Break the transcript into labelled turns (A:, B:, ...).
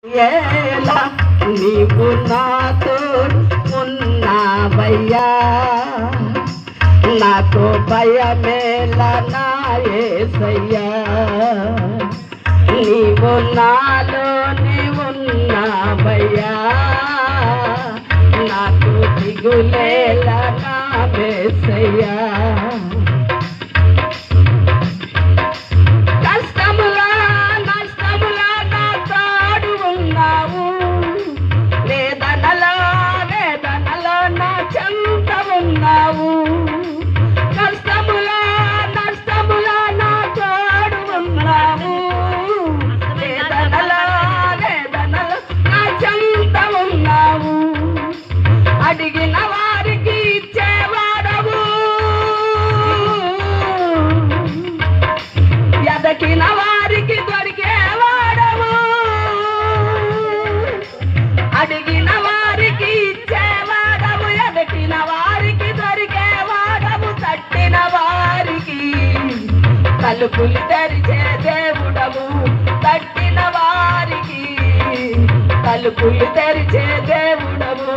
A: ఎలా నీవు నాతో ఉన్నావయ్యా, నాకు భయమేలా నా యేసయ్యా, నీవు నాలో ఉన్నావయ్యా, నాకు దిగులేలా నా యేసయ్యా. కష్టములా నష్టములా నా తోడు ఉన్నావు, వేదనలో వేదనలో నా చెంత ఉన్నావు, అడిగిన వారికి ఇచ్చేవాడవు, ఎదకిన వారికి దొరికేవాడవు, అడిగిన వారికి ఇచ్చేవాడవు, ఎదకిన వారికి దొరికేవాడవు, తట్టిన వారికి తలుపులు తెరిచే దేవుడవు, తట్టిన వారికి తలుపులు తెరిచే దేవుడవు.